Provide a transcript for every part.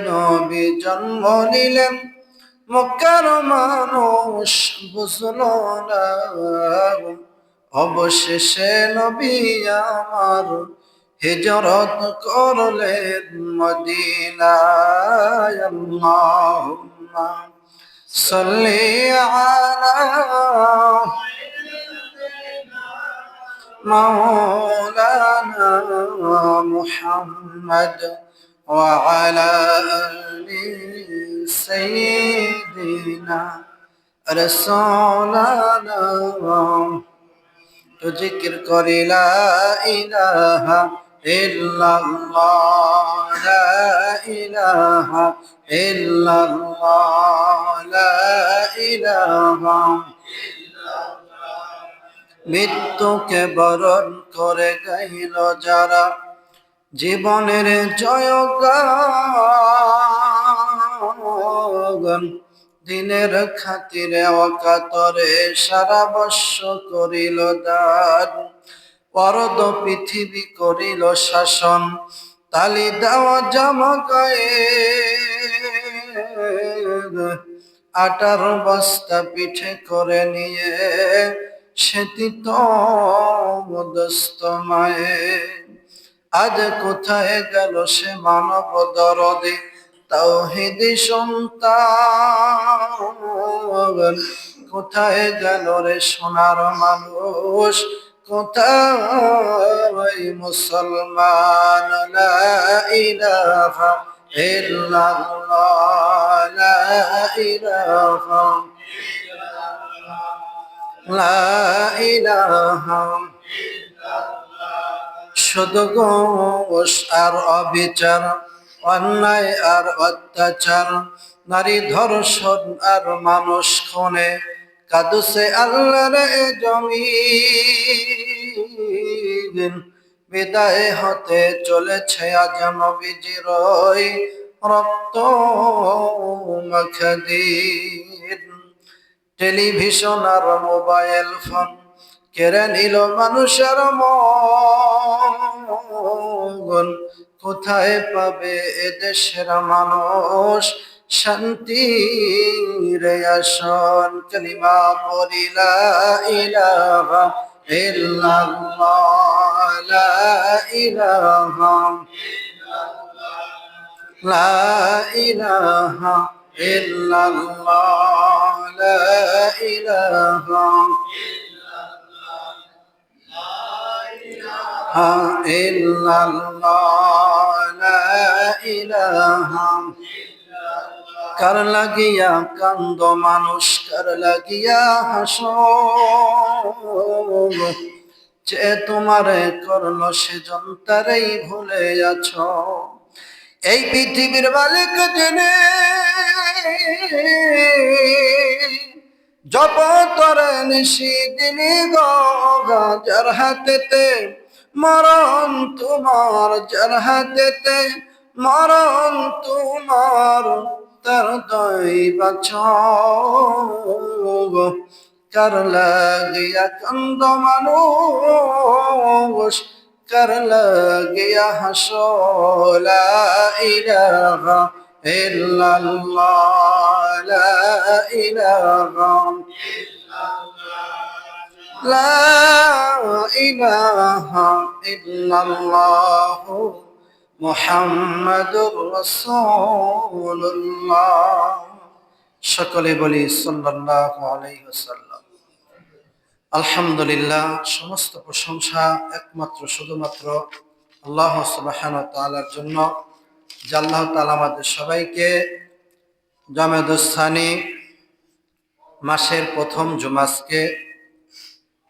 নবী জন্ম নিলেন, মক্কার মানুষ বুঝল না। অবশেষে নবী আমার হিজরত করলেন মদিনায়। আল্লাহুম্মা সাল্লি আলা মাওলানা মুহাম্মদ وعلى آل سيدنا رسولنا। তো জিকির করি লা ইলাহা ইল্লাল্লাহ, লা ইলাহা ইল্লাল্লাহ, লা ইলাহা। মৃত্যুকে বরণ করে গাইল যারা জীবনের জয়গান, দিনের খাতিরে অকাতরে সারা বর্ষ করিল দান। পরদ পৃথিবী করিল শাসন, তালি দেওয়া জামা গায়ে, আটার বস্তা পিঠে করে নিয়ে সেতিত মদস্ত মায়ে। আজ কোথায় গেল সে মানব দরদে তাওহীদি সন্তান? কোথায় গেল রে সোনার মানুষ, কোথায় মুসলমান? লা ইলাহা ইল্লাল্লাহ, লা ইলাহা, লা ইলাহা। শুধু ঘুষ আর অবিচার, অন্যায় আর অত্যাচার, নারী ধর্ষণ আর মানুষ খুনে কাঁদছে আল্লাহর জমিন। বিদায় হতে চলেছে আজ নবীজির রক্ত মাখা দিন। টেলিভিশন আর মোবাইল ফোন কেড়ে নিল মানুষের মন। কোথায় পাবে এদেশের মানুষ শান্তির আসন? কালিমা পড়ি লা ইলাহা ইল্লাল্লাহ, লা ইলাহা, লা ইলাহা ইল্লাল্লাহ, লা ইলাহা ইল্লাল্লাহ, লা ইলাহা। কার লাগিয়া কান্দ মানুষ, কার লাগিয়া হাসো, যে তোমারে করলো সেজন তারেই ভুলে আছো। এই পৃথিবীর মালিক জেনে জপ তরে নিশি দিনি গা, যার হাতেতে মরণ তোমার, যার হাতেতে মরণ তোমার, তার দৈবাছ। কার লাগিয়া কান্দ মানুষ, কার লাগিয়া হাসো? লা ইলাহা ইল্লাল্লাহ, লা ইলাহা, লা ইলাহা ইল্লাল্লাহ মুহাম্মাদুর রাসূলুল্লাহ। সকলে বলি সাল্লাল্লাহু আলাইহি ওয়াসাল্লাম। আলহামদুলিল্লাহ, সমস্ত প্রশংসা একমাত্র শুধুমাত্র আল্লাহ সুবহানাহু ওয়া তাআলার জন্য, যে আল্লাহ তাআলা আমাদের সবাইকে জমাদুস সানি মাসের প্রথম জুমাসকে,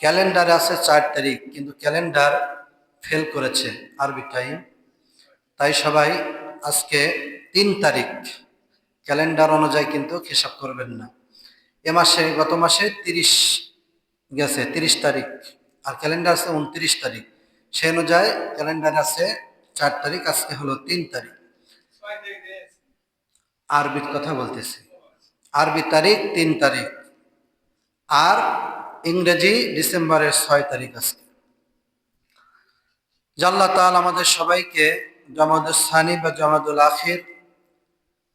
ক্যালেন্ডারে আছে 4 তারিখ, কিন্তু ক্যালেন্ডার ফেল করেছে আরবি টাইম, তাই সবাই আজকে 3 তারিখ ক্যালেন্ডার অনুযায়ী কিন্তু হিসাব করবেন না। এ মাসে গত মাসে 30 গেছে, 30 তারিখ, আর ক্যালেন্ডার আছে 29 তারিখ, সে অনুযায়ী ক্যালেন্ডার আছে 4 তারিখ, আজকে হলো 3 তারিখ। আরবির কথা বলতেছি, আরবি তারিখ 3 তারিখ, আর ইংরেজি ডিসেম্বরের 6 তারিখ আজকে। আল্লাহ তাআলা আমাদের সবাইকে জমাদুস সানি বা জমাদুল আখির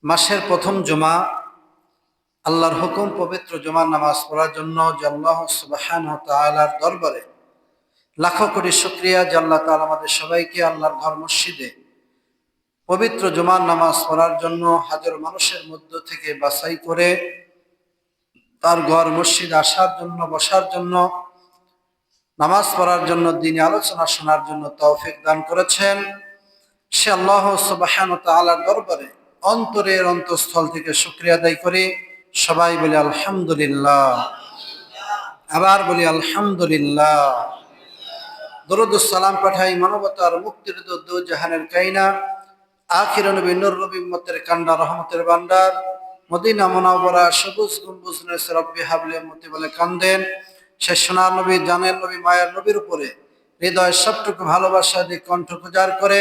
মাসের প্রথম জুমা, আল্লাহর হুকুম পবিত্র জুমার নামাজ পড়ার জন্য যে আল্লাহ সুবহানাহু ওয়া তাআলার দরবারে লাখো কোটি শুকরিয়া যে আল্লাহ তাআলা আমাদের সবাইকে আল্লাহর ঘর মসজিদে পবিত্র জুমার নামাজ পড়ার জন্য হাজার মানুষের মধ্য থেকে বাছাই করে তার ঘর মসজিদ আসার জন্য, বসার জন্য, নামাজ পড়ার জন্য, দ্বীনি আলোচনা শোনার জন্য তৌফিক দান করেছেন। সে আল্লাহ সুবহানাহু ওয়া তাআলার দরবারে অন্তরের অন্তঃস্থল থেকে শুকরিয়া আদায় করি। সবাই বলি আলহামদুলিল্লাহ। আবার বলি আলহামদুলিল্লাহ। দরুদ ও সালাম পাঠাই মানবতার মুক্তির দূত জাহানের কাইনা আখির নবী নূর নবী উম্মতের কান্ডা রহমতের ভান্ডার মদিনা মুনাওয়ারা সবুজ গম্বুজ নেছে রব্বি হাবলি উম্মতি বলে কান্দেন সে সোনার নবী, জানের নবী, মায়ের নবীর উপরে হৃদয়ের সবটুকু ভালোবাসা দিয়ে কণ্ঠ উজাড় করে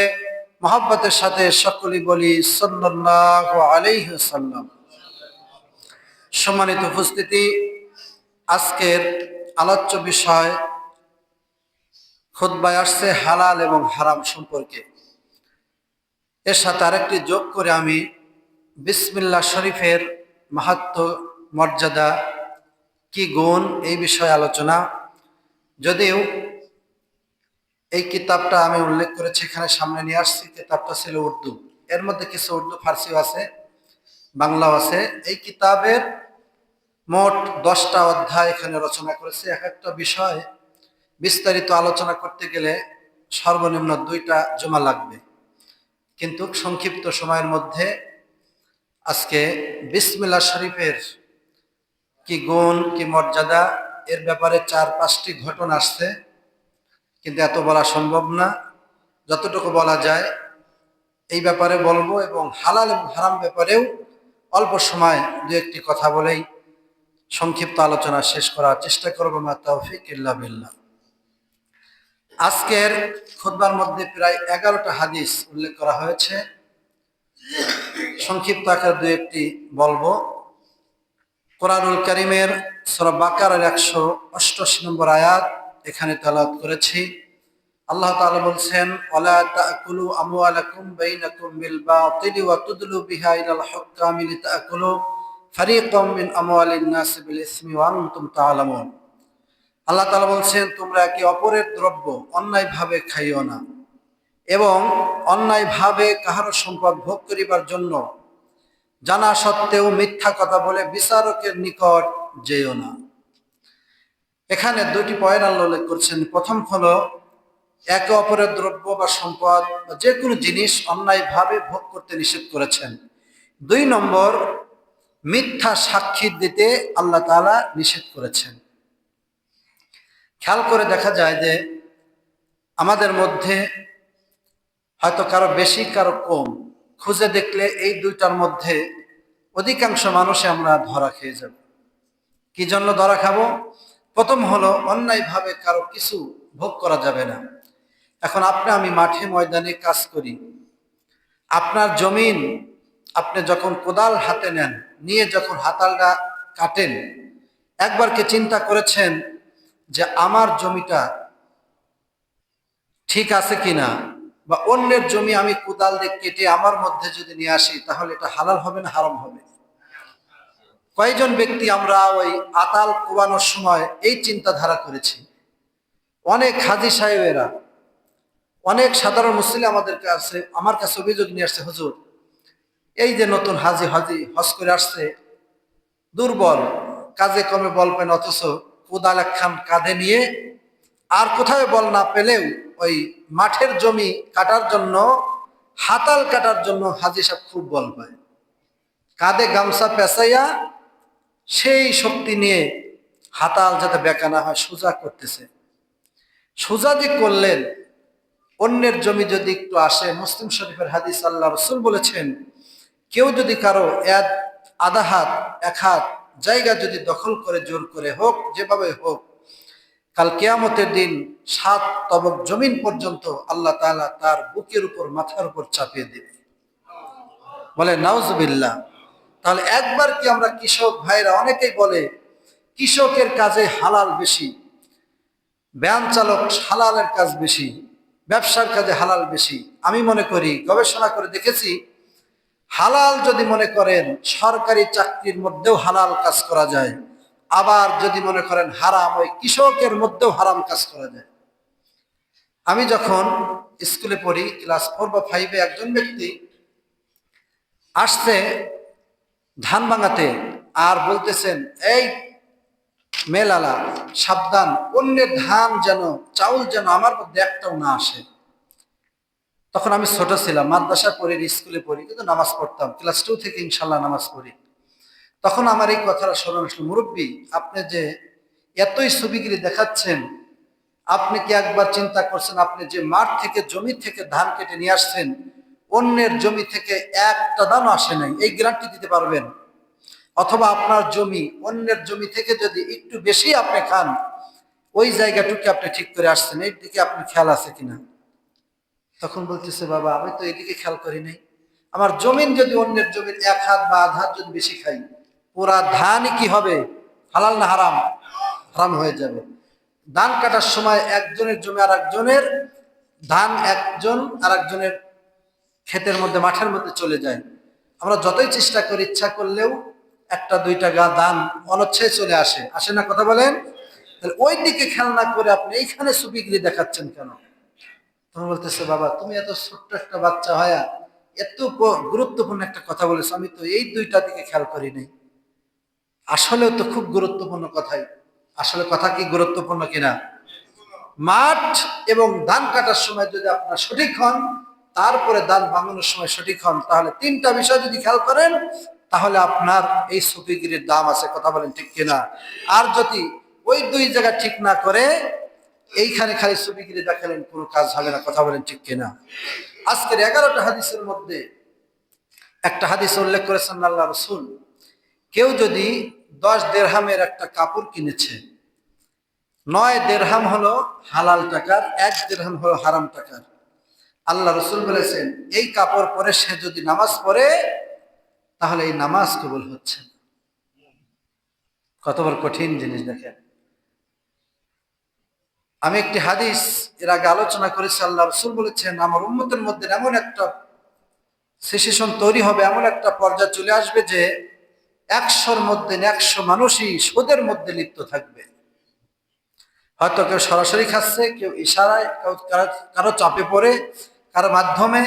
মহব্বতের সাথে সকলেই বলি সাল্লাল্লাহু আলাইহি ওয়াসাল্লাম। সম্মানিত উপস্থিতি, আজকের আলোচ্য বিষয় খুতবায় আসছে হালাল এবং হারাম সম্পর্কে। এর সাথে আরেকটি যোগ করে আমি বিসমিল্লাহ শরীফের মাহাত্ম্য, মর্যাদা, কি গুণ, এই বিষয়ে আলোচনা। যদিও এই কিতাবটা আমি উল্লেখ করেছি, এখানে সামনে নিয়ে আসছি, কিতাবটা ছিল উর্দু, এর মধ্যে কিছু উর্দু ফার্সিও আছে, বাংলাও আছে। এই কিতাবের মোট 10টা অধ্যায় এখানে রচনা করেছে। এক একটা বিষয় বিস্তারিত আলোচনা করতে গেলে সর্বনিম্ন 2টা জুমা লাগবে, কিন্তু সংক্ষিপ্ত সময়ের মধ্যে আজকে বিসমিল্লাহ শরীফের কি গুণ, কি মর্যাদা, এর ব্যাপারে 4-5টি ঘটনা আসছে, কিন্তু এত বলা সম্ভব না। যতটুকু বলা যায় এই ব্যাপারে বলবো, এবং হালাল এবং হারাম ব্যাপারেও অল্প সময় 2-1টি কথা বলেই সংক্ষিপ্ত আলোচনা শেষ করার চেষ্টা করবো। মা তাওফিক ইল্লা বিল্লাহ। আজকের খুতবার মধ্যে প্রায় 11টা হাদিস উল্লেখ করা হয়েছে, সংক্ষিপ্ত আকার 2-1টি বলবো। কোরআনুল কারীমের সূরা বাকারার 188 নম্বর আয়াত এখানে তেলাওয়াত করেছি। আল্লাহ তাআলা বলছেন, ওয়ালা তাকুলু আমওয়ালাকুম বাইনাকুম বিল বাতিলি ওয়া তুদলু বিহা ইলাল হুকামি লিতাকুলু ফারীকাম মিন আমওয়ালিন নাস বিল ইসমি ওয়া আনতুম তাআলামুন। আল্লাহ তাআলা বলছেন, তোমরা একে অপরের দ্রব্য অন্যায়ভাবে খাইও না, এবং অন্যায়ভাবে কাহারও সম্পদ ভোগ করিবার জন্য জানা সত্ত্বেও মিথ্যা কথা বলে বিচারকের নিকট যেও না। এখানে 2টি পয়েন্ট আল্লাহ উল্লেখ করছেন। প্রথম হলো একে অপরের দ্রব্য বা সম্পদ বা যে কোনো জিনিস অন্যায়ভাবে ভোগ করতে নিষেধ করেছেন। 2 নম্বর, মিথ্যা সাক্ষী দিতে আল্লাহ তাআলা নিষেধ করেছেন। খেয়াল করে দেখা যায় যে আমাদের মধ্যে হয়তো কারো বেশি কারো কম, খুঁজে দেখলে এই 2টার মধ্যে অধিকাংশ মানুষে আমরা ধরা খেয়ে যাব। কি জন্য ধরা খাবো? প্রথম হলো অন্যায়ভাবে কারো কিছু ভোগ করা যাবে না। এখন আমি মাঠে ময়দানে কাজ করি, আপনার জমিন আপনি যখন কোদাল হাতে নেন, নিয়ে যখন হাতালটা কাটেন, একবার কি চিন্তা করেছেন যে আমার জমিটা ঠিক আছে কিনা, বা অন্যের জমি আমি কোদাল দিয়ে কেটে আমার মধ্যে যদি নিয়ে আসি, তাহলে এটা হালাল হবে না হারাম হবে? কয়জন ব্যক্তি আমরা ওই আতাল কোবানোর সময় এই চিন্তাধারা করেছি? অনেক হাজী সাহেবেরা, অনেক সাধারণ মুসলিম আমার কাছে অভিযোগ নিয়ে আসছে, হুজুর এই যে নতুন হাজি হজ করে আসছে, দুর্বল, কাজে কমে বল পান, অথচ কোদাল একখান কাঁধে নিয়ে আর কোথাও বল না পেলেও ওই মাঠের জমি কাটার জন্য, হাতাল কাটার জন্য হাজি সাহেব খুব বল পায়। কাঁধে গামছা পেঁচাইয়া সেই শক্তি নিয়ে হাতাল যাতে বেঁকা না হয় সোজা করতেছে। সোজা যে করলেন, অন্যের জমি যদি একটু আসে, মুসলিম শরীফের হাদিস, আল্লাহ রাসূল বলেছেন, কেউ যদি কারো আধা হাত 1 হাত জায়গা যদি দখল করে জোর করে হোক, যেভাবে হোক, কাল কিয়ামতের দিন 7 তবক জমিন পর্যন্ত আল্লাহ তাআলা তার বুকের উপর, মাথার উপর চাপিয়ে দেবে। বলে নাউজুবিল্লাহ। তাহলে একবার কি আমরা কৃষক ভাইরা অনেকেই বলে কৃষকের কাজে হালাল বেশি, ভ্যান চালক হালালের কাজ বেশি, ব্যবসার কাজে হালাল বেশি। আমি মনে করি, গবেষণা করে দেখেছি, হালাল যদি মনে করেন সরকারি চাকরির মধ্যেও হালাল কাজ করা যায়, আবার যদি মনে করেন হারাম ওই কৃষকের মধ্যেও হারাম কাজ করা যায়। আমি যখন স্কুলে পড়ি ক্লাস 4 বা 5-এ একজন ব্যক্তি আসছে ধান ভাঙাতে, আর বলতেছেন, এই মেলালা সাবধান, অন্যের ধান যেন চাউল যেন আমার মধ্যে একটাও না আসে। তখন আমি ছোট ছিলাম, মাদ্রাসা পড়ি, স্কুলে পড়ি, কিন্তু নামাজ পড়তাম, ক্লাস 2 থেকে ইনশাল্লাহ নামাজ পড়ি। তখন আমার এই কথাটা স্মরণ আসলো, মুরব্বী আপনি যে এতই ছবিগিরি দেখাচ্ছেন, আপনি কি একবার চিন্তা করছেন আপনি যে মাঠ থেকে জমি থেকে ধান কেটে নিয়ে আসছেন, অন্যের জমি থেকে একটা দানও আসে নাই, এই গ্যারান্টি দিতে পারবেন? অথবা আপনার জমি অন্যের জমি থেকে যদি একটু বেশি আপনি খান, ওই জায়গাটুকু আপনি ঠিক করে আসছেন, এই দিকে আপনি খেয়াল আছে কিনা? তখন বলতেছে, বাবা আমি তো এদিকে খেয়াল করি নাই, আমার জমিন যদি অন্যের জমির 1 হাত বা আধ হাত যদি বেশি খাই, পুরা ধানই কি হবে, হালাল না হারাম? হারাম হয়ে যাবে। ধান কাটার সময় একজনের জমি আর একজনের ধান, একজন আর একজনের ক্ষেতের মধ্যে মাঠের মধ্যে চলে যায়। আমরা যতই চেষ্টা করি, ইচ্ছা করলেও একটা দুইটা গা ধান অনচ্ছায় চলে আসে, আসে না? কথা বলেন। তাহলে ওই দিকে খেয়াল না করে আপনি এইখানে সুবিগিরি দেখাচ্ছেন কেন? তখন বলতেছে, বাবা তুমি এত ছোট্ট একটা বাচ্চা হয়া এত গুরুত্বপূর্ণ একটা কথা বলেছো, আমি তো এই দুইটা দিকে খেয়াল করি নাই। আসলেও তো খুব গুরুত্বপূর্ণ কথাই। আসলে কথা কি গুরুত্বপূর্ণ কিনা? মাঠ এবং ধান কাটার সময় যদি আপনার সঠিক হন, তারপরে ধান ভাঙানোর সময় সঠিক হন, তাহলে 3টা বিষয় যদি খেয়াল করেন, তাহলে আপনার এই সুফিগিরির দাম আছে। কথা বলেন ঠিক কিনা? আর যদি ওই 2 জায়গা ঠিক না করে এইখানে খালি সুফিগিরি দেখালেন, কোনো কাজ হবে না। কথা বলেন ঠিক কিনা? আজকের 11টা হাদিসের মধ্যে একটা হাদিস উল্লেখ করেছেন আল্লাহ রাসূল, কেউ যদি 10 দিরহামের একটা কাপড় কিনেছে, 9 দিরহাম হলো হালাল টাকার, 1 দিরহাম হলো হারাম টাকার। আল্লাহ রাসূল বলেছেন, এই কাপড় পরে সে যদি নামাজ পড়ে, তাহলে এই নামাজ কবুল হচ্ছে। কত বড় কঠিন জিনিস দেখেন। আমি একটি হাদিস এর আগে আলোচনা করেছি, আল্লাহ রাসূল বলেছেন, আমার উম্মতের মধ্যে এমন একটা সিচুয়েশন তৈরি হবে, এমন একটা পর্যায়ে চলে আসবে যে 100-র মধ্যে 100 মানুষই সুদের মধ্যে লিপ্ত থাকবে। হয়তো কেউ সরাসরি খাচ্ছে, কেউ ইশারায়, কারো চাপে পড়ে, কারো মাধ্যমে,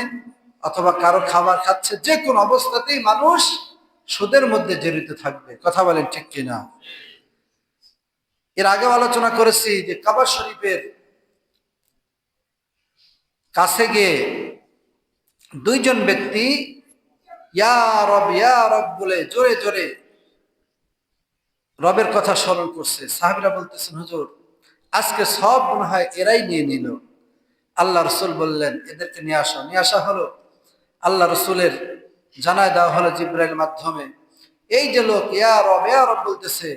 অথবা কারো খাবার খাচ্ছে। যে কোনো অবস্থাতেই মানুষ সুদের মধ্যে জড়িত থাকবে। কথা বলেন ঠিক কিনা? এর আগেও আলোচনা করেছি যে কাবা শরীফের কাছে গিয়ে 2 জন ব্যক্তি ইয়া রব বলে জোরে জোরে রবের কথা স্মরণ করছে। সাহাবীরা বলতেছেন, হুজুর আজকে সব মনে হয় এরাই নিয়ে নিল। আল্লাহ রসুল বললেন, এদেরকে নিয়ে আসা। নিয়ে আসা হলো, আল্লাহ রসুলের জানায় দেওয়া হলো জিবরাইল মাধ্যমে, এই যে লোক ইয়া রব বলতেছে,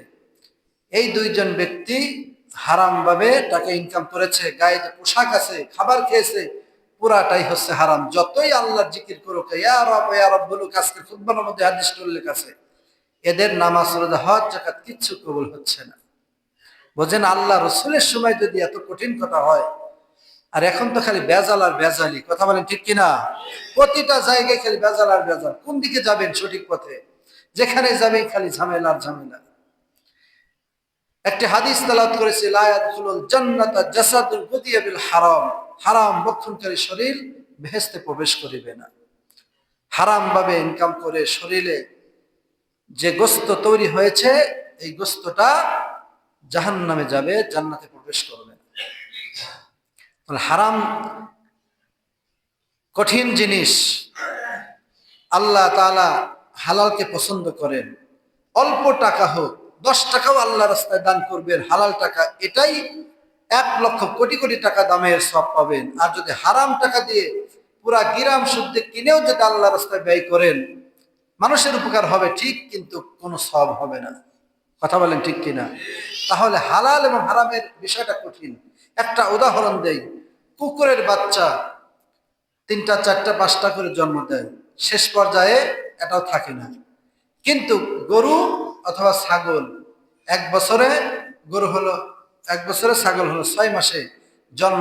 এই 2 জন ব্যক্তি হারাম ভাবে টাকা ইনকাম করেছে, গায়ে যে পোশাক আছে, খাবার খেয়েছে, পুরাটাই হচ্ছে হারাম। যতই আল্লাহর জিকির করুক, ইয়া রব বলুক, আজকে খুতবার মধ্যে হাদিস উল্লেখ আছে, এদের নামাজ রোজা হজ যাকাত কিচ্ছু কবুল হচ্ছে না। বোঝেন, আল্লাহ রসুলের সময় যদি এত কঠিন কথা হয়, আর এখন তো খালি বেজাল আর বেজালি। কথা বলেন ঠিক কিনা? প্রতিটা জায়গায় খালি বেজাল আর বেজাল। কোন দিকে যাবেন সঠিক পথে? যেখানে যাবেন খালি ঝামেলা আর ঝামেলা। একটি হাদিস তেলাওয়াত করেছে, লা ইয়াদখুলুল জান্নাতা জাসাদুন গুদিয়া বিল হারাম, হারাম বক্ষণকারী শরীর বেহেশতে প্রবেশ করিবে না। হারাম ভাবে ইনকাম করে শরীরে যে গোস্ত তৈরি হয়েছে, এই গোস্তটা জাহান্নামে যাবে, জান্নাতে প্রবেশ করবে না। হারাম কঠিন জিনিস। আল্লাহ তাআলা হালালকে পছন্দ করেন। অল্প টাকা হোক, 10 টাকাও আল্লাহ রাস্তায় দান করবেন, হালাল টাকা, এটাই 1 লক্ষ কোটি কোটি টাকা দামের সওয়াব পাবেন। আর যদি হারাম টাকা দিয়ে পুরা গিরাম শুদ্ধে কিনেও যদি আল্লাহ রাস্তায় ব্যয় করেন, মানুষের উপকার হবে ঠিক, কিন্তু কোনো সওয়াব হবে না। কথা বলেন ঠিক কিনা? তাহলে হালাল এবং হারামের বিষয়টা কঠিন। একটা উদাহরণ দেই, কুকুরের বাচ্চা 3টা 4টা 5টা করে জন্ম দেয়, শেষ পর্যায়ে এটাও থাকে না। কিন্তু গরু অথবা ছাগল 1 বছরে, গরু হলো 1 বছরে, ছাগল হলো 6 মাসে জন্ম